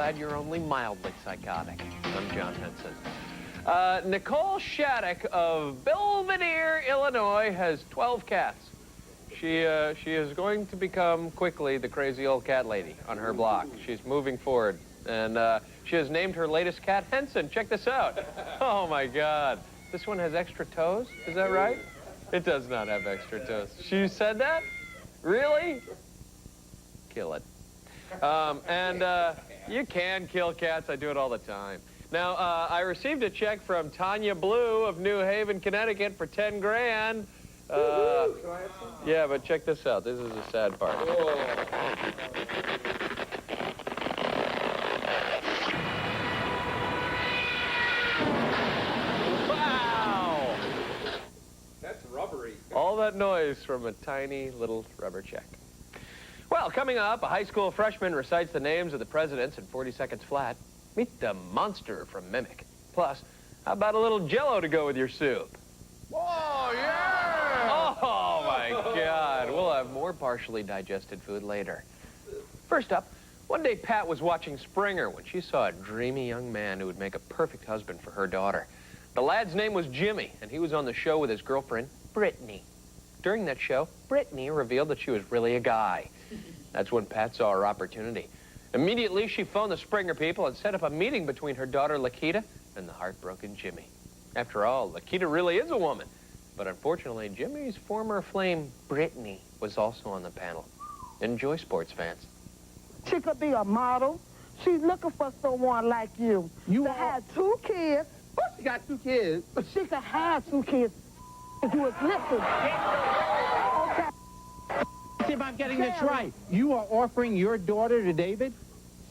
glad you're only mildly psychotic. I'm John Henson. Nicole Shattuck of Belvedere, Illinois, has 12 cats. She is going to become quickly the crazy old cat lady on her block. She's moving forward, and she has named her latest cat Henson. Check this out. Oh, my God. This one has extra toes? Is that right? It does not have extra toes. She said that? Really? Kill it. You can kill cats. I do it all the time. Now, I received a check from Tanya Blue of New Haven, Connecticut for 10 grand. Yeah, but check this out. This is the sad part. Wow! That's rubbery. All that noise from a tiny little rubber check. Well, coming up, a high school freshman recites the names of the presidents in 40 seconds flat. Meet the monster from Mimic. Plus, how about a little Jell-O to go with your soup? Oh, yeah! Oh, my God. We'll have more partially digested food later. First up, one day Pat was watching Springer when she saw a dreamy young man who would make a perfect husband for her daughter. The lad's name was Jimmy, and he was on the show with his girlfriend, Brittany. During that show, Brittany revealed that she was really a guy. That's when Pat saw her opportunity. Immediately, she phoned the Springer people and set up a meeting between her daughter, Lakita, and the heartbroken Jimmy. After all, Lakita really is a woman. But unfortunately, Jimmy's former flame, Brittany, was also on the panel. Enjoy, sports fans. She could be a model. She's looking for someone like you. You had 2 kids. Of course she got 2 kids. She could have 2 kids if you was listening. Okay. See if I'm getting this right. You are offering your daughter to David?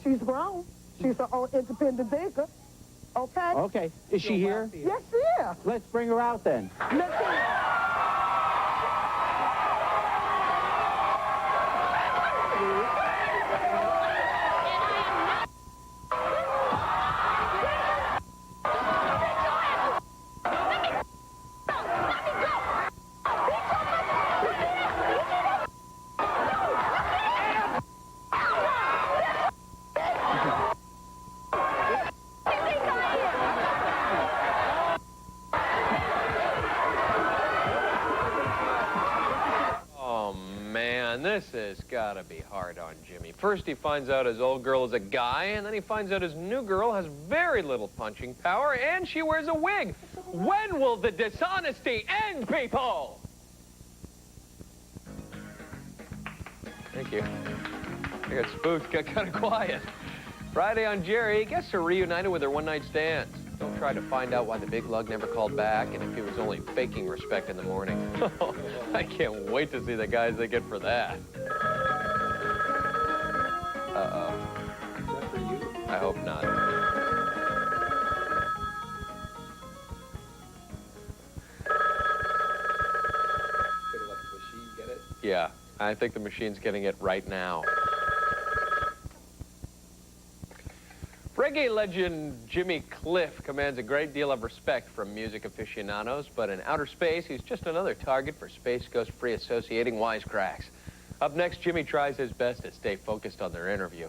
She's grown. She's an old independent thinker. Okay? Okay. Is she here? Yes, she is. Let's bring her out then. Let's see. This has got to be hard on Jimmy. First, he finds out his old girl is a guy, and then he finds out his new girl has very little punching power, and she wears a wig. When will the dishonesty end, people? Thank you. I got spooked, got kind of quiet. Friday on Jerry, guests are reunited with their one-night stands. Don't try to find out why the big lug never called back and if he was only faking respect in the morning. I can't wait to see the guys they get for that. Uh-oh. Is that for you? I hope not. Gonna let the machine get it? Yeah, I think the machine's getting it right now. Reggae legend Jimmy Cliff commands a great deal of respect from music aficionados, but in outer space, he's just another target for Space Ghost Free Associating wisecracks. Up next, Jimmy tries his best to stay focused on their interview,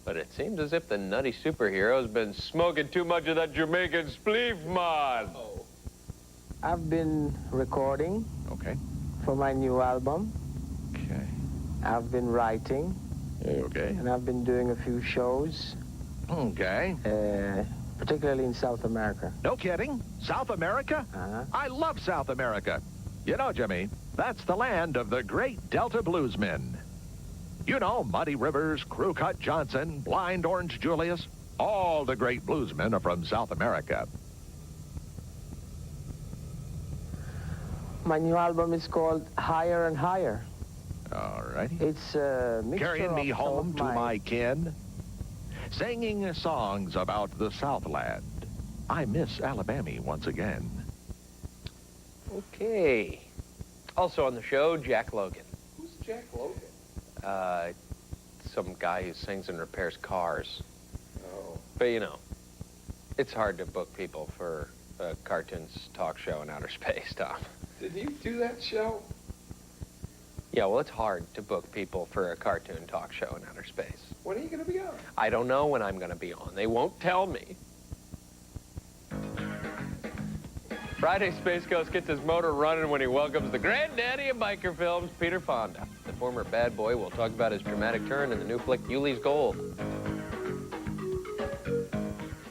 but it seems as if the nutty superhero's been smoking too much of that Jamaican spleef, man. Oh. I've been recording Okay. for my new album. Okay. I've been writing, Okay. and I've been doing a few shows, Okay. particularly in South America. No kidding? South America? Uh-huh. I love South America. You know, Jimmy, that's the land of the great Delta bluesmen. You know, Muddy Rivers, Crew Cut Johnson, Blind Orange Julius. All the great bluesmen are from South America. My new album is called Higher and Higher. All righty. It's a mixture Carrying me of some home of to my kin. Singing songs about the Southland. I miss Alabama once again. Okay. Also on the show, Jack Logan. Who's Jack Logan? Some guy who sings and repairs cars. Oh. But, you know, it's hard to book people for a cartoons talk show in outer space, Tom. Did you do that show? Yeah, well, it's hard to book people for a cartoon talk show in outer space. When are you going to be on? I don't know when I'm going to be on. They won't tell me. Friday, Space Ghost gets his motor running when he welcomes the granddaddy of biker films, Peter Fonda. The former bad boy will talk about his dramatic turn in the new flick Yuli's Gold.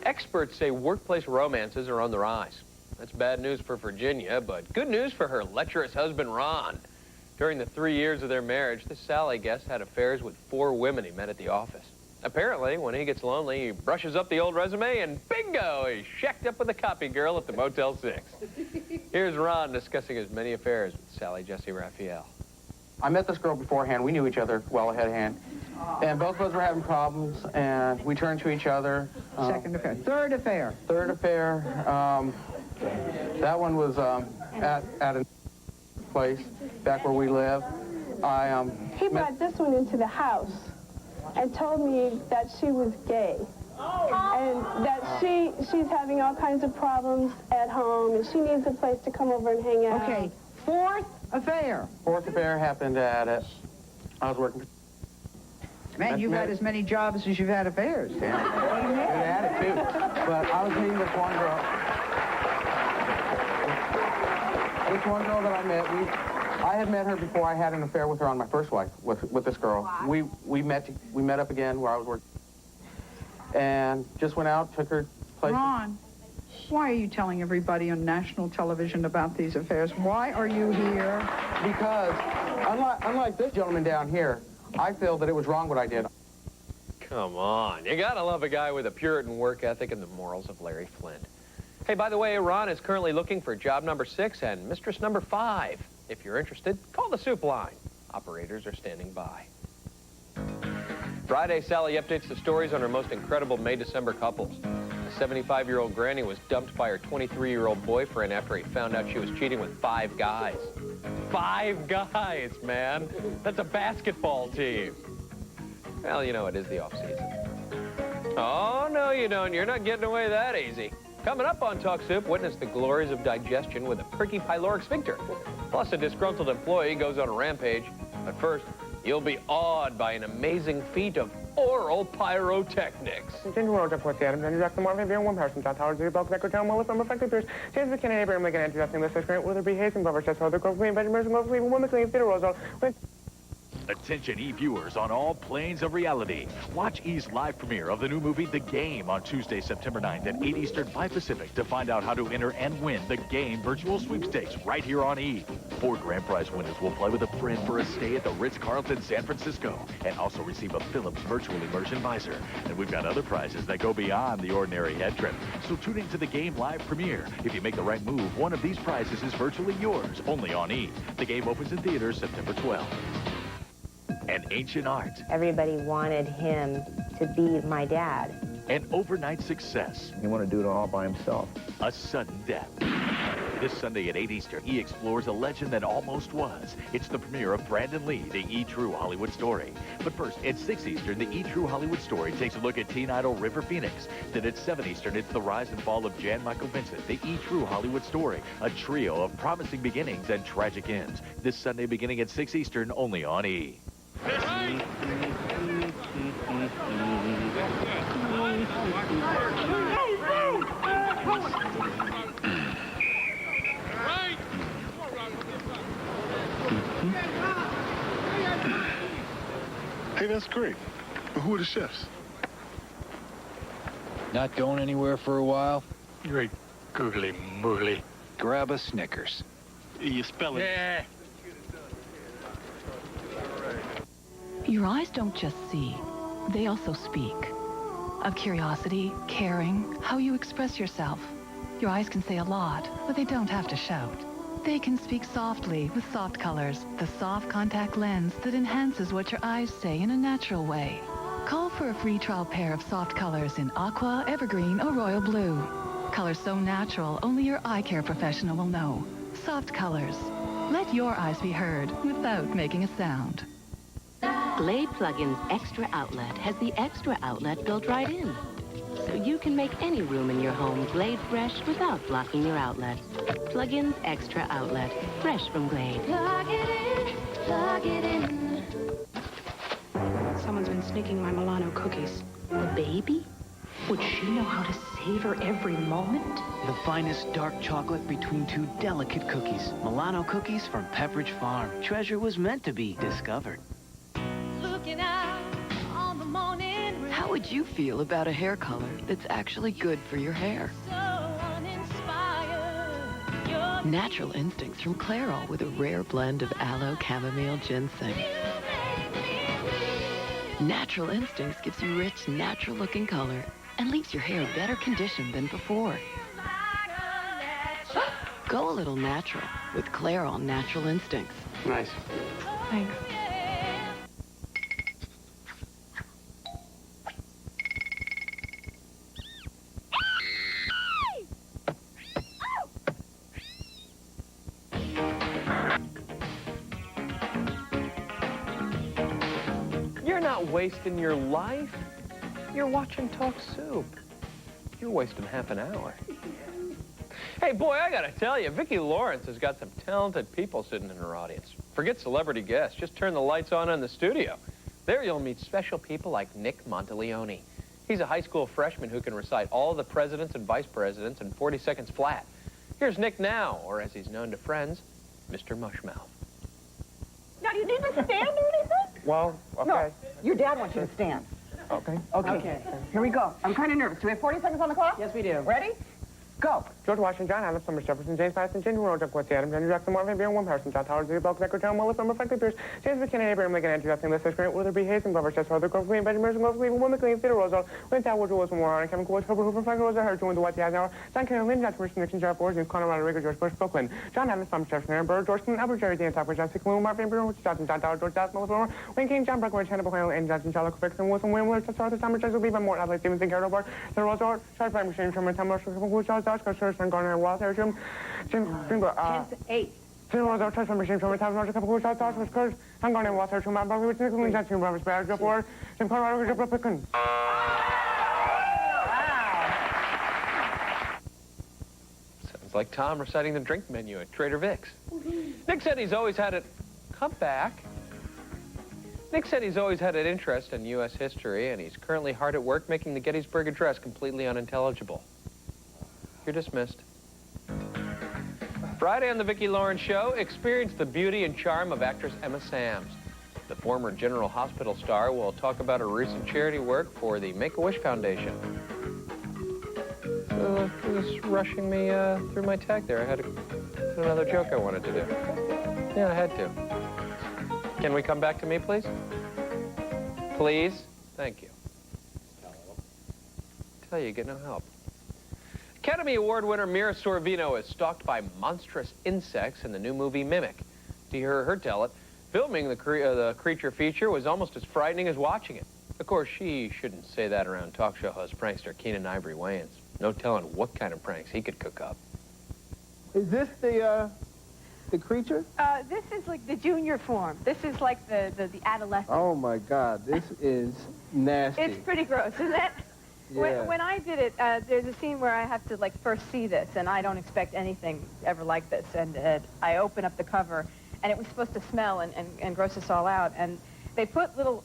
Experts say workplace romances are on the rise. That's bad news for Virginia, but good news for her lecherous husband, Ron. During the 3 years of their marriage, this Sally guest had affairs with 4 women he met at the office. Apparently, when he gets lonely, he brushes up the old resume and bingo, he's shacked up with a copy girl at the Motel 6. Here's Ron discussing his many affairs with Sally Jesse Raphael. I met this girl beforehand. We knew each other well ahead of hand. And both of us were having problems, and we turned to each other. Second affair. Third affair. Third affair, that one was at a place back where we live. He brought this one into the house and told me that she was gay. And that she's having all kinds of problems at home, and she needs a place to come over and hang out. Okay, fourth affair. Fourth affair happened at it. I was working. Man, you've had as many jobs as you've had affairs. Good at it, too. But I was meeting this one girl. This one girl that I met, I had met her before I had an affair with her on my first wife, with this girl. We met up again where I was working. And just went out, took her places. Ron, why are you telling everybody on national television about these affairs? Why are you here? Because, unlike this gentleman down here, I feel that it was wrong what I did. Come on, you gotta love a guy with a Puritan work ethic and the morals of Larry Flint. Hey, by the way, Ron is currently looking for job number 6 and mistress number 5. If you're interested, call the soup line. Operators are standing by. Friday, Sally updates the stories on her most incredible May-December couples. A 75-year-old granny was dumped by her 23-year-old boyfriend after he found out she was cheating with 5 guys. 5 guys, man. That's a basketball team. Well, you know, it is the off-season. Oh, no, you don't. You're not getting away that easy. Coming up on Talk Soup, witness the glories of digestion with a pricky pyloric sphincter. Plus, a disgruntled employee goes on a rampage. But first, you'll be awed by an amazing feat of oral pyrotechnics. Ginger World Report, Adams, introducing more than one person. John Tower, Zero Bulk, Necro Town, Mullet, from Effective Pierce, James McKinney, Abraham Lincoln, introducing the Grant, Willoughby, Hazen, Glover, Chess, Holder, Grove, Queen, Benjamin, Mercer, Mosley, Woman, McLean, Theodore Roosevelt. Attention E-viewers on all planes of reality. Watch E's live premiere of the new movie The Game on Tuesday, September 9th at 8 Eastern, 5 Pacific to find out how to enter and win The Game virtual sweepstakes right here on E. 4 grand prize winners will play with a friend for a stay at the Ritz-Carlton San Francisco and also receive a Philips virtual immersion visor. And we've got other prizes that go beyond the ordinary head trip. So tune into The Game live premiere. If you make the right move, one of these prizes is virtually yours, only on E. The Game opens in theaters September 12th. An ancient art. Everybody wanted him to be my dad. An overnight success. He wanted to do it all by himself. A sudden death. This Sunday at 8 Eastern, E explores a legend that almost was. It's the premiere of Brandon Lee, the E! True Hollywood Story. But first, at 6 Eastern, the E! True Hollywood Story takes a look at teen idol River Phoenix. Then at 7 Eastern, it's the rise and fall of Jan Michael Vincent, the E! True Hollywood Story. A trio of promising beginnings and tragic ends. This Sunday beginning at 6 Eastern, only on E! Hey, that's great. But who are the chefs? Not going anywhere for a while? Great googly moogly. Grab a Snickers. You spell it. Yeah. Your eyes don't just see, they also speak. Of curiosity, caring, how you express yourself. Your eyes can say a lot, but they don't have to shout. They can speak softly with Soft Colors, the soft contact lens that enhances what your eyes say in a natural way. Call for a free trial pair of Soft Colors in Aqua, Evergreen, or Royal Blue. Colors so natural, only your eye care professional will know. Soft Colors. Let your eyes be heard without making a sound. Glade Plug-in's Extra Outlet has the extra outlet built right in. So you can make any room in your home Glade fresh without blocking your outlet. Plug-in's Extra Outlet, fresh from Glade. Plug it in, plug plug it in. Someone's been sneaking my Milano cookies. The baby? Would she know how to savor every moment? The finest dark chocolate between two delicate cookies. Milano cookies from Pepperidge Farm. Treasure was meant to be discovered. Looking out on the morning breeze. How would you feel about a hair color that's actually good for your hair? So uninspired. You're Natural Instincts from Clairol with a rare blend of aloe, chamomile, ginseng. Natural Instincts gives you rich, natural-looking color and leaves your hair better conditioned than before. Go a little natural with Clairol Natural Instincts. Nice. Thanks. You're not wasting your life. You're watching Talk Soup. You're wasting half an hour. Hey, boy, I gotta tell you, Vicki Lawrence has got some talented people sitting in her audience. Forget celebrity guests. Just turn the lights on in the studio. There you'll meet special people like Nick Monteleone. He's a high school freshman who can recite all the presidents and vice presidents in 40 seconds flat. Here's Nick now, or as he's known to friends, Mr. Mushmouth. Now, do you need to stand or anything? Well, okay. No, your dad wants you to stand. Okay. Okay. Here we go. I'm kind of nervous. Do we have 40 seconds on the clock? Yes, we do. Ready? Go. George Washington, John Adams, Thomas Jefferson, James Madison, James Monroe, John Quincy Adams, Andrew Jackson, Marvin Van Buren, Harrison, John Howard, Zebel, Becker, John Mullis, Norman Franklin Pierce, James McKinnon, Abraham Lincoln, Andrew Jackson, Lester Grant, Wilbur B. Hayes, and Glover Chester, Arthur Grove, Queen, Benjamin Mercer, Glover Cleveland, Will McLean, Theodore Roosevelt, William Toward, Wilson Moore, Kevin Coolidge, Herbert Hoover, Franklin Roosevelt, Harry Jones, Dwight D. Eisenhower, John Kennedy, Lyndon Johnson, Richard Nixon, Gerald Ford, James Conner, Ronald Reagan, George Bush, Bill Clinton, John Adams, Thomas Jefferson, Aaron Burr, George Clinton, Albert Jerry, Dan Tucker, John C. Calhoun, Marvin Van Buren, Richard Johnson, John Tower, George Dallas, Melville Farmer, Wayne King, John Breckinridge, Hannibal Hale, Andy Johnson, Charlotte Fixon, Wilson William Willard, Chester Arthur, Thomas Jefferson, Levi Morton, Adlai Stevenson, Gerald Bar, Theodore Roosevelt, Charles Frank, Machine, Sherman, Tom Marshall, Kevin Coolidge, Charles Dodge, Chester, Sean Garner, Wallace, Harry Jim, Jim, 8. General Roosevelt, Charles Frank, Machine, Sherman, Tom Marshall, Kevin Coolidge, Charles Dodge, Chester, Sean Garner, Wallace, Harry Jim, Bobby, Whitney, Nicholas, Johnson, Robert Sparrow, Jeff Ward, Jim Conrad, Jeff Picken. Sounds like Tom reciting the drink menu at Trader Vic's. Nick said he's always had it. Come back. Nick said he's always had an interest in U.S. history, and he's currently hard at work making the Gettysburg Address completely unintelligible. You're dismissed. Friday on the Vicki Lawrence Show, experience the beauty and charm of actress Emma Samms. The former General Hospital star will talk about her recent charity work for the Make-A-Wish Foundation. Who's rushing me through my tag there? I had another joke I wanted to do. Yeah, I had to. Can we come back to me, please? Please? Thank you. Tell you, get no help. Academy Award winner Mira Sorvino is stalked by monstrous insects in the new movie Mimic. To hear her tell it, filming the creature feature was almost as frightening as watching it. Of course, she shouldn't say that around talk show host prankster Keenan Ivory Wayans. No telling what kind of pranks he could cook up. Is this the creature? This is like the junior form. This is like the adolescent. Oh, my God. This is nasty. It's pretty gross, isn't it? Yeah. When I did it, there's a scene where I have to like first see this, and I don't expect anything ever like this. And I open up the cover, and it was supposed to smell and gross us all out. And they put little,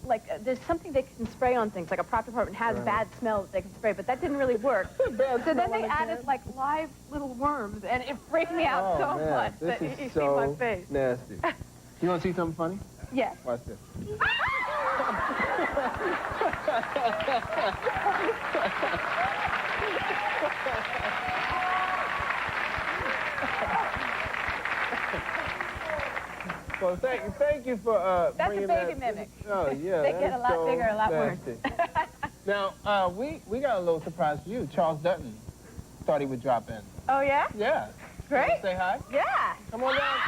like, there's something they can spray on things, like a prop department has bad smell that they can spray, but that didn't really work. So then they added like live little worms, and it freaked me out so much that you see my face. Nasty. You want to see something funny? Yes. Watch this. Well, thank you for That's bringing a baby that. mimic. Oh yeah. They get a lot bigger, a lot worse. Now we got a little surprise for you. Charles Dutton thought he would drop in. Oh yeah? Yeah. Great. You wanna say hi? Yeah. Come on down.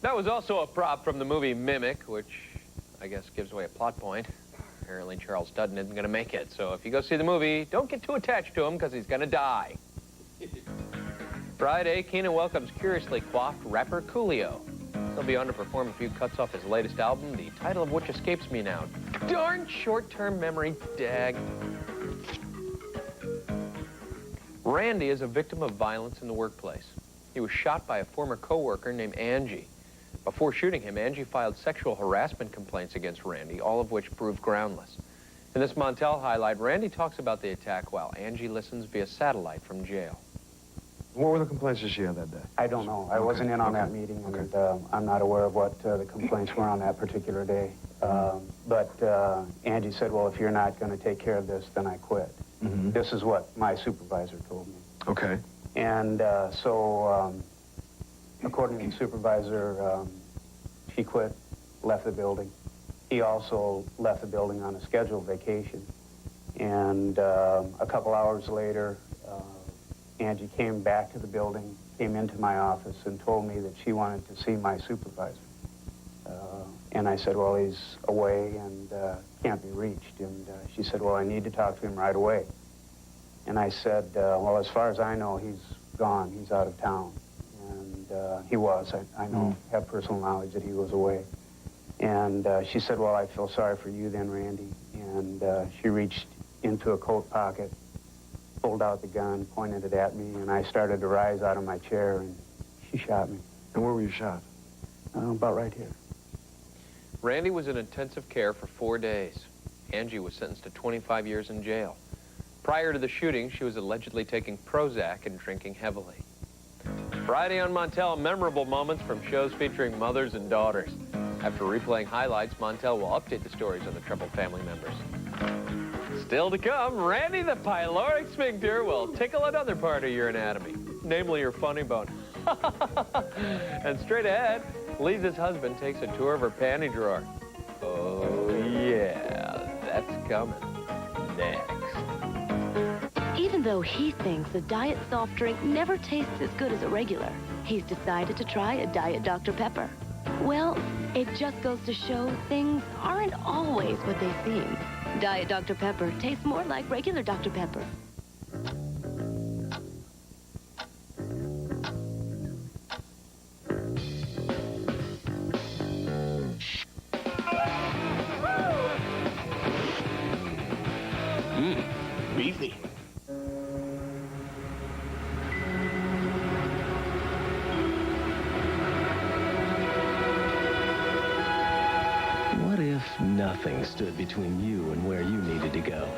That was also a prop from the movie Mimic, which I guess gives away a plot point. Apparently Charles Dutton isn't going to make it, so if you go see the movie, don't get too attached to him because he's going to die. Friday, Keenan welcomes curiously coiffed rapper Coolio. He'll be on to perform a few cuts off his latest album, the title of which escapes me now. Darn short-term memory, dag. Randy is a victim of violence in the workplace. He was shot by a former coworker named Angie. Before shooting him, Angie filed sexual harassment complaints against Randy, all of which proved groundless. In this Montel highlight, Randy talks about the attack while Angie listens via satellite from jail. What were the complaints that she had that day? I don't know. I wasn't in on that meeting, and I'm not aware of what the complaints were on that particular day. But Angie said, well, if you're not going to take care of this, then I quit. This is what my supervisor told me. Okay. And so, according to the supervisor, she quit, left the building. He also left the building on a scheduled vacation. And a couple hours later, Angie came back to the building, came into my office, and told me that she wanted to see my supervisor. And I said, well, he's away and can't be reached. And she said, well, I need to talk to him right away. And I said, well, as far as I know, he's gone. He's out of town. And he was. I know, have personal knowledge that he was away. And she said, well, I feel sorry for you then, Randy. And she reached into a coat pocket, pulled out the gun, pointed it at me, and I started to rise out of my chair, and she shot me. And where were you shot? About right here. Randy was in intensive care for 4 days. Angie was sentenced to 25 years in jail. Prior to the shooting, she was allegedly taking Prozac and drinking heavily. Friday on Montel, memorable moments from shows featuring mothers and daughters. After replaying highlights, Montel will update the stories of the troubled family members. Still to come, Randy the pyloric sphincter will tickle another part of your anatomy, namely your funny bone. And straight ahead, Lisa's husband takes a tour of her panty drawer. Oh, yeah, that's coming next. Even though he thinks a diet soft drink never tastes as good as a regular, he's decided to try a Diet Dr. Pepper. Well, it just goes to show things aren't always what they seem. Diet Dr. Pepper tastes more like regular Dr. Pepper. Beefy. What if nothing stood between you and where you needed to go?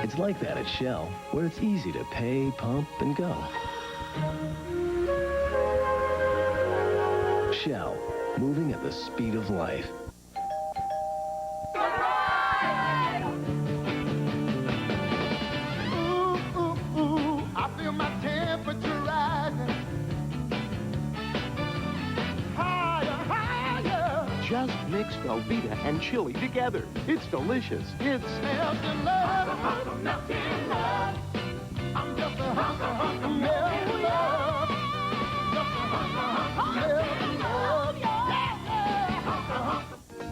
It's like that at Shell, where it's easy to pay, pump, and go. Shell, moving at the speed of life. I feel my temperature rising. Higher, higher. Just mix Velveeta and chili together. It's delicious. It's Melting love. Melting love. I'm just a hunk of melting love. Just a hunk of melting love.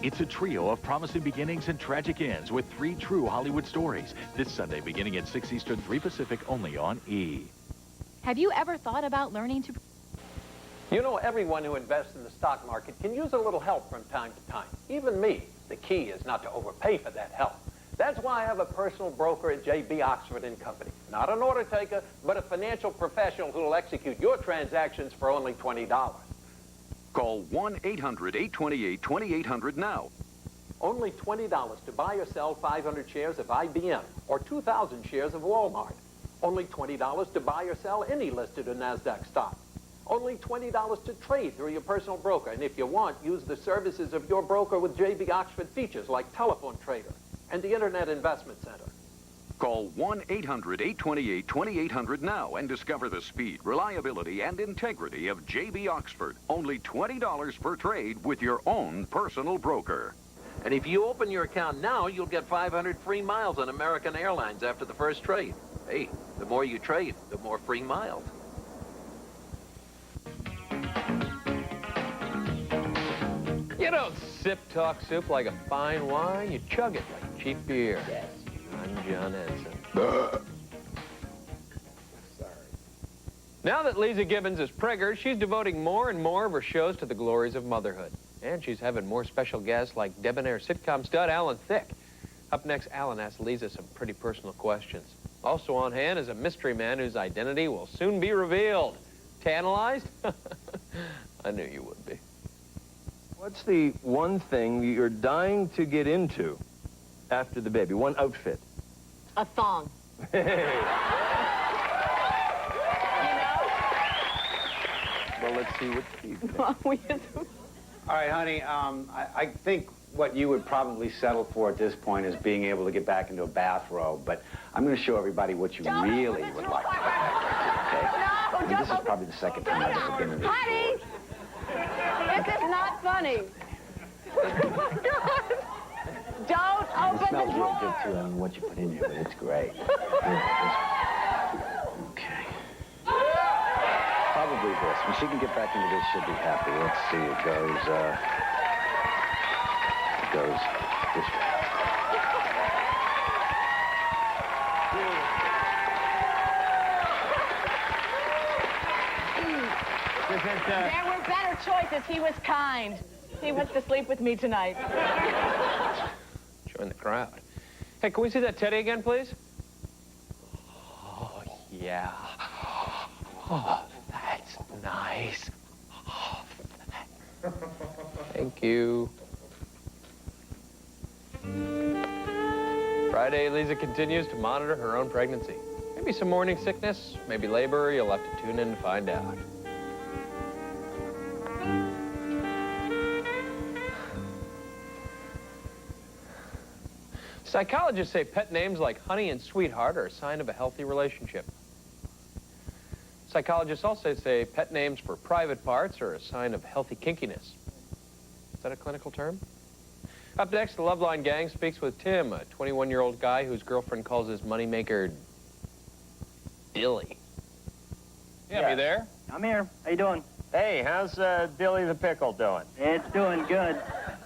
It's a trio of promising beginnings and tragic ends with 3 true Hollywood stories. This Sunday, beginning at 6 Eastern, 3 Pacific, only on E! Have you ever thought about learning to... You know, everyone who invests in the stock market can use a little help from time to time. Even me. The key is not to overpay for that help. That's why I have a personal broker at J.B. Oxford & Company. Not an order taker, but a financial professional who will execute your transactions for only $20. Call 1-800-828-2800 now. Only $20 to buy or sell 500 shares of IBM or 2,000 shares of Walmart. Only $20 to buy or sell any listed or NASDAQ stock. Only $20 to trade through your personal broker. And if you want, use the services of your broker with J.B. Oxford features like Telephone Trader and the Internet Investment Center. Call 1-800-828-2800 now and discover the speed, reliability, and integrity of J.B. Oxford. Only $20 per trade with your own personal broker. And if you open your account now, you'll get 500 free miles on American Airlines after the first trade. Hey, the more you trade, the more free miles. You don't sip talk soup like a fine wine. You chug it like cheap beer. Yes. I'm John Henson. Sorry. Now that Lisa Gibbons is preggers, she's devoting more and more of her shows to the glories of motherhood. And she's having more special guests like debonair sitcom stud Alan Thicke. Up next, Alan asks Lisa some pretty personal questions. Also on hand is a mystery man whose identity will soon be revealed. Tantalized? I knew you would be. What's the one thing you're dying to get into after the baby? One outfit. A thong. Well, let's see what Steve thinks. All right, honey, I think what you would probably settle for at this point is being able to get back into a bathrobe, but I'm going to show everybody what you really would like. Okay? I mean, this is probably the second time I've ever been in this. Honey! This is not funny. Don't It open smells the real drawer. good, too. I don't know what you put in here, but it's great. Okay. Probably this. When she can get back into this, she'll be happy. Let's see. It goes this way. There were better choices. He was kind. He wants to sleep with me tonight. Join the crowd. Hey, can we see that teddy again, please? Oh, yeah. Oh, that's nice. Oh, thank you. Friday, Lisa continues to monitor her own pregnancy. Maybe some morning sickness, maybe labor. You'll have to tune in to find out. Psychologists say pet names like Honey and Sweetheart are a sign of a healthy relationship. Psychologists also say pet names for private parts are a sign of healthy kinkiness. Is that a clinical term? Up next, the Loveline gang speaks with Tim, a 21-year-old guy whose girlfriend calls his moneymaker Dilly. Yeah, you there? I'm here. How you doing? Hey, how's Dilly the Pickle doing? It's doing good.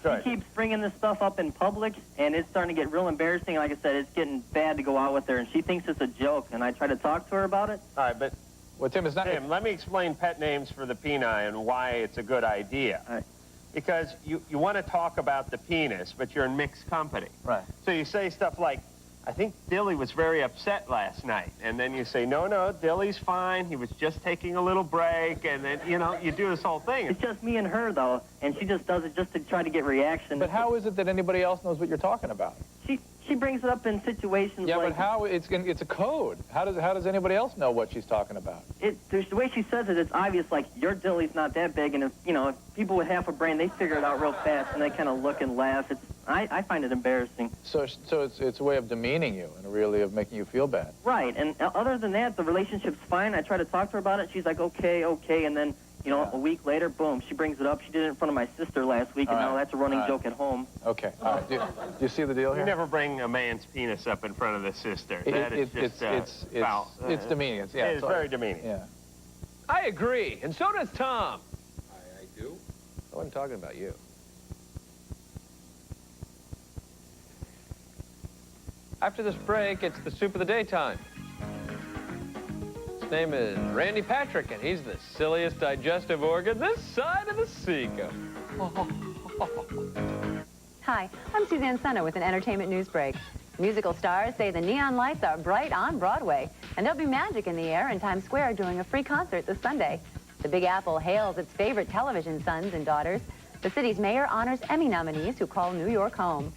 Good. She keeps bringing this stuff up in public, and it's starting to get real embarrassing. Like I said, it's getting bad to go out with her, and she thinks it's a joke, and I try to talk to her about it. All right, but... Well, Tim, it's not... Tim, let me explain pet names for the peni and why it's a good idea. All right. Because you want to talk about the penis, but you're in mixed company. Right. So you say stuff like, I think Dilly was very upset last night. And then you say, no, Dilly's fine. He was just taking a little break. And then, you know, you do this whole thing. It's just me and her, though, and she just does it just to try to get reaction. But how is it that anybody else knows what you're talking about? She brings it up in situations Yeah, like... but how? It's a code. How does anybody else know what she's talking about? There's the way she says it, it's obvious, like, your Dilly's not that big, and if people with half a brain, they figure it out real fast, and they kind of look and laugh. I find it embarrassing. So it's a way of demeaning you and really of making you feel bad. Right, and other than that, the relationship's fine. I try to talk to her about it. She's like, okay, and then, a week later, boom, she brings it up. She did it in front of my sister last week, and now that's a running joke at home. Okay, all right. Do you see the deal here? You never bring a man's penis up in front of the sister. That is just foul. It's demeaning. It's very demeaning. Yeah. I agree, and so does Tom. I do? I wasn't talking about you. After this break, it's the soup of the day time. His name is Randy Patrick, and he's the silliest digestive organ this side of the seagull. Hi, I'm Suzanne Senna with an entertainment news break. Musical stars say the neon lights are bright on Broadway, and there'll be magic in the air in Times Square during a free concert this Sunday. The Big Apple hails its favorite television sons and daughters. The city's mayor honors Emmy nominees who call New York home.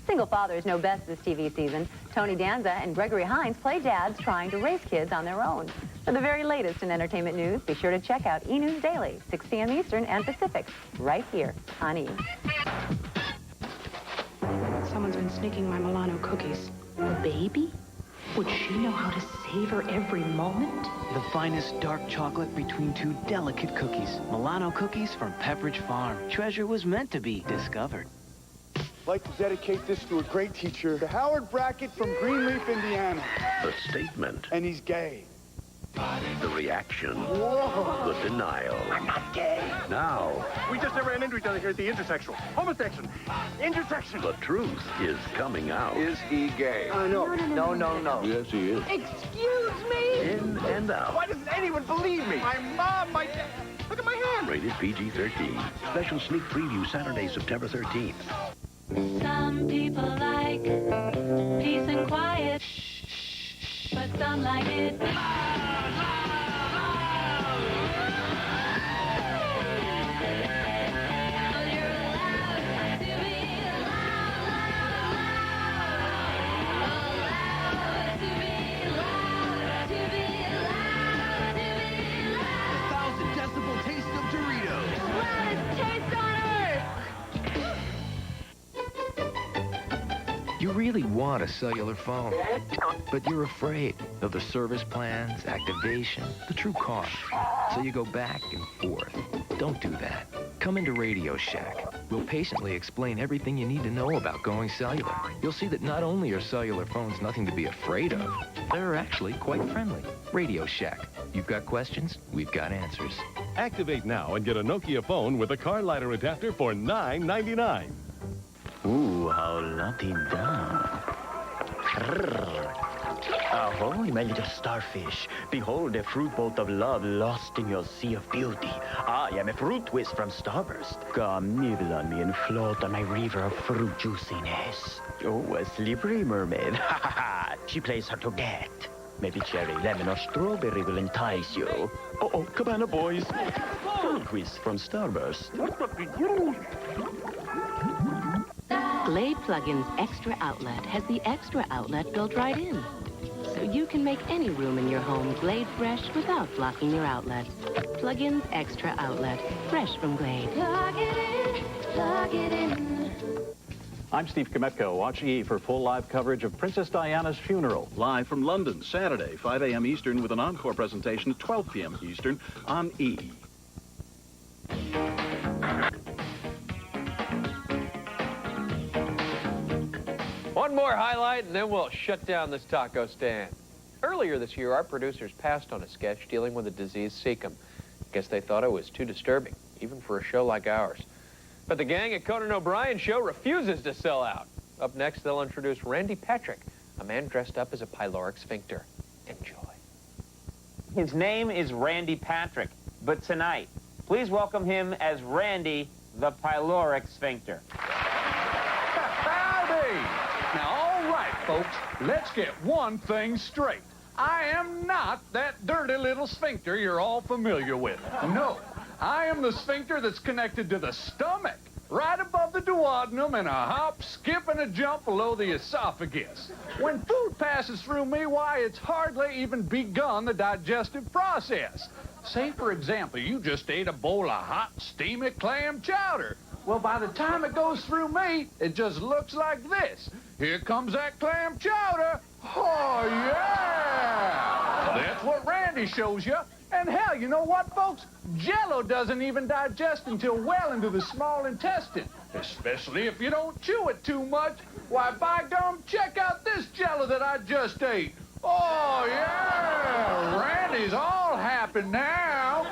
Single fathers know best this TV season. Tony Danza and Gregory Hines play dads trying to raise kids on their own. For the very latest in entertainment news, be sure to check out E! News Daily, 6 p.m. Eastern and Pacific, right here on E! Someone's been sneaking my Milano cookies. A baby? Would she know how to savor every moment? The finest dark chocolate between two delicate cookies. Milano cookies from Pepperidge Farm. Treasure was meant to be discovered. I'd like to dedicate this to a great teacher, to Howard Brackett from Greenleaf, Indiana. A statement. And he's gay. The reaction. Whoa. The denial. I'm not gay. Now, We just ran into each other here at the intersection. Homosexual. Intersection. the truth is coming out. Is he gay? No. No. Yes, he is. Excuse me? In and out. Why doesn't anyone believe me? My mom, my dad. Look at my hand. Rated PG-13. Special sneak preview Saturday, September 13th. Some people like peace and quiet, but some like it. You really want a cellular phone, but you're afraid of the service plans, activation, the true cost. So you go back and forth. Don't do that. Come into Radio Shack. We'll patiently explain everything you need to know about going cellular. You'll see that not only are cellular phones nothing to be afraid of, they're actually quite friendly. Radio Shack. You've got questions, we've got answers. Activate now and get a Nokia phone with a car lighter adapter for $9.99. Ooh, how la-di-da. Ahoy, my little starfish. Behold a fruit bolt of love lost in your sea of beauty. I am a fruit twist from Starburst. Come nibble on me and float on my river of fruit juiciness. Oh, a slippery mermaid. Ha ha ha. She plays hard to get. Maybe cherry, lemon, or strawberry will entice you. Oh, Cabana Boys. Fruit twist from Starburst. Glade Plug-in's Extra Outlet has the extra outlet built right in. So you can make any room in your home Glade fresh without blocking your outlets. Plug-in's Extra Outlet, fresh from Glade. Plug it in, plug it in. I'm Steve Kometko. Watch E for full live coverage of Princess Diana's funeral. Live from London, Saturday, 5 a.m. Eastern, with an encore presentation at 12 p.m. Eastern on E. One more highlight, and then we'll shut down this taco stand. Earlier this year, our producers passed on a sketch dealing with the disease cecum. Guess they thought it was too disturbing, even for a show like ours. But the gang at Conan O'Brien's show refuses to sell out. Up next, they'll introduce Randy Patrick, a man dressed up as a pyloric sphincter. Enjoy. His name is Randy Patrick, but tonight, please welcome him as Randy the Pyloric Sphincter. Howdy! Now, all right, folks, let's get one thing straight. I am not that dirty little sphincter you're all familiar with. No, I am the sphincter that's connected to the stomach, right above the duodenum, and a hop, skip, and a jump below the esophagus. When food passes through me, why, it's hardly even begun the digestive process. Say, for example, you just ate a bowl of hot, steamy clam chowder. Well, by the time it goes through me, it just looks like this. Here comes that clam chowder. Oh, yeah! That's what Randy shows you. And hell, you know what, folks? Jell-O doesn't even digest until well into the small intestine, especially if you don't chew it too much. Why, by gum, check out this Jell-O that I just ate. Oh, yeah! Randy's all happy now.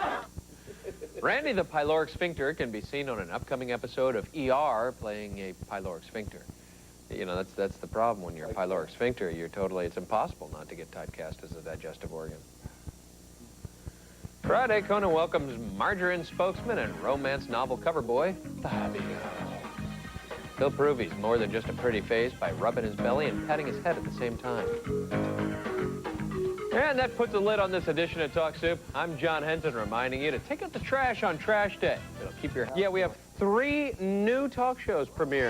Randy the Pyloric Sphincter can be seen on an upcoming episode of ER playing a pyloric sphincter. You know, that's the problem. When you're a pyloric sphincter, it's impossible not to get typecast as a digestive organ. Friday, Conan welcomes margarine spokesman and romance novel cover boy, Fabio. He'll prove he's more than just a pretty face by rubbing his belly and patting his head at the same time. And that puts a lid on this edition of Talk Soup. I'm John Henson, reminding you to take out the trash on Trash Day. It'll keep your... Yeah, we have 3 new talk shows premiering.